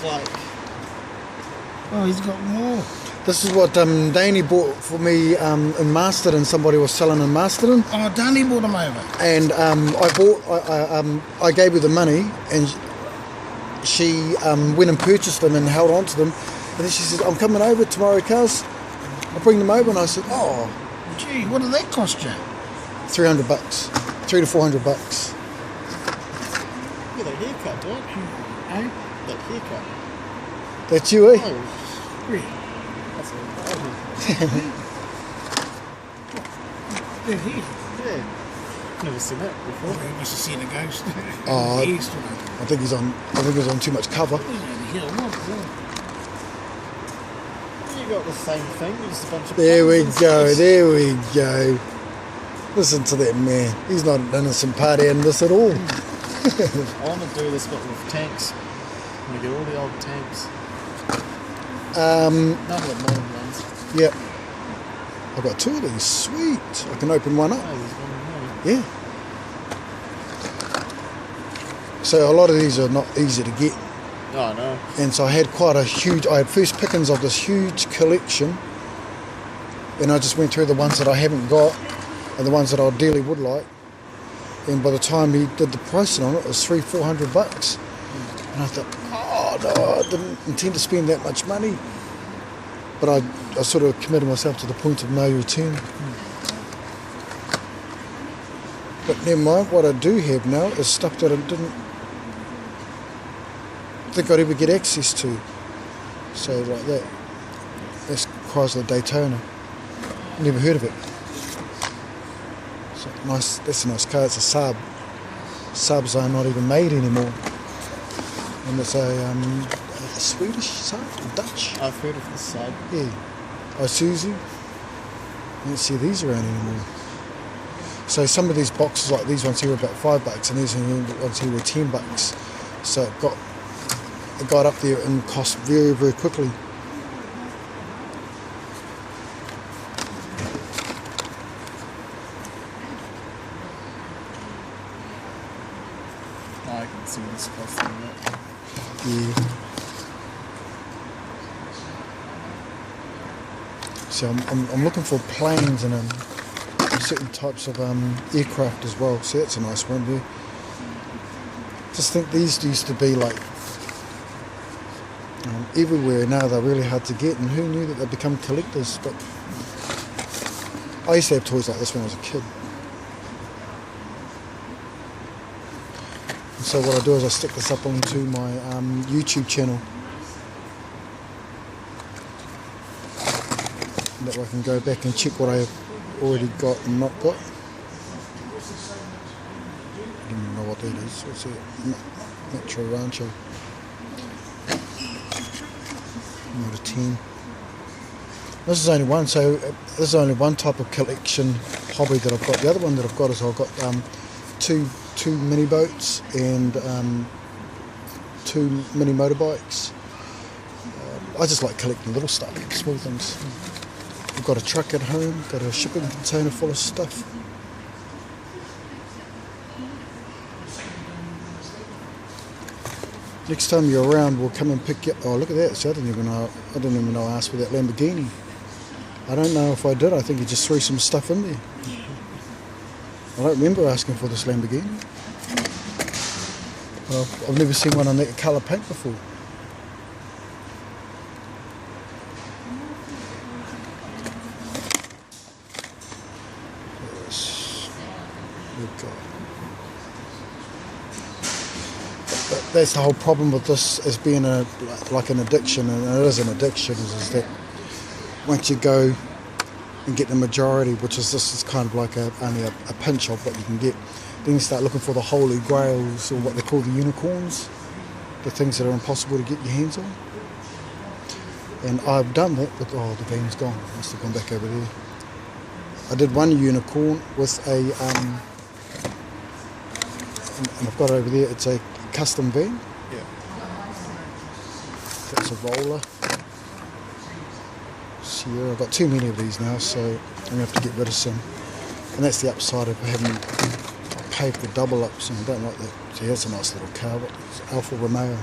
looks like. Oh, he's got more. This is what Danny bought for me in Masterton. Somebody was selling in Masterton. Oh, Danny brought them over. And I gave her the money, and she went and purchased them and held on to them. And then she said, I'm coming over tomorrow, cuz. I'll bring them over. And I said, oh. Gee, what did that cost you? $300. $300 to $400. Yeah, that haircut, don't you? Eh? That haircut. That's you, eh? Oh, Yeah. that's all. Yeah, he. Yeah. Never seen that before. Oh, he must have seen a ghost. Oh, He used to know. I think he's on too much cover. He's over here, what? You got the same thing, just a bunch of There we puns and go, stuff. there we go. Listen to that man. He's not an innocent party in this at all. I want to do this but with tanks. I'm going to get all the old tanks. None of the modern ones. Yep. I've got two of these. Sweet. I can open one Oh, up. there's one in there. Yeah. So a lot of these are not easy to get. Oh, no. And so I had I had first pickings of this huge collection. And I just went through the ones that I haven't got and the ones that I ideally would like. And by the time he did the pricing on it, it was $300-400. And I thought, oh no, I didn't intend to spend that much money. But I sort of committed myself to the point of no return. But never mind, what I do have now is stuff that I didn't think I'd ever get access to. So like that. That's Chrysler Daytona. Never heard of it. So nice. That's a nice car. It's a Saab. Saabs are not even made anymore. And it's a Swedish Saab, or Dutch. I've heard of this side. Yeah. Isuzu. I don't see these around anymore. So some of these boxes, like these ones here, are about $5, and these ones here were $10. So it got up there in cost very, very quickly. Oh, I can see this costing that. Yeah. So I'm looking for planes and certain types of aircraft as well. So that's a nice one there. Just think these used to be like everywhere. Now they're really hard to get, and who knew that they'd become collectors? But I used to have toys like this when I was a kid. And so what I do is I stick this up onto my YouTube channel. That way I can go back and check what I've already got and not got. I don't even know what that is. What's that? Metro Rancho. Not a 10. This is only one, so this is only one type of collection hobby that I've got. The other one that I've got is I've got two mini boats and two mini motorbikes. I just like collecting little stuff, small things. I've got a truck at home, got a shipping container full of stuff. Next time you're around, we'll come and pick you up. Oh, look at that! So I didn't even know I asked for that Lamborghini. I don't know if I did. I think he just threw some stuff in there. I don't remember asking for this Lamborghini. Well, I've never seen one on that colour paint before. But that's the whole problem with this as being like an addiction, and it is an addiction, is that once you go and get the majority, which is this is kind of like only a pinch of what you can get, then you start looking for the holy grails, or what they call the unicorns, the things that are impossible to get your hands on. And I've done that, but oh, the game's gone. Must have gone back over there. I did one unicorn with a, and I've got it over there. It's a custom van. Yeah. That's a roller. Sierra. I've got too many of these now, so I'm gonna have to get rid of some. And that's the upside of having paid for double ups, and I don't like that. See, that's a nice little car. What is it? Alfa Romeo.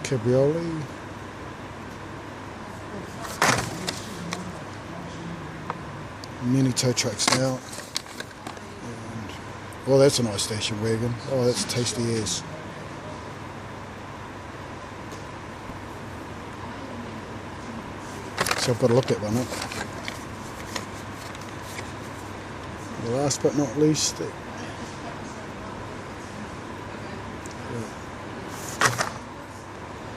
Cabriolet. Many tow trucks out. And, well, that's a nice station wagon. Oh, that's tasty as. So I've got to look that one up. The last but not least,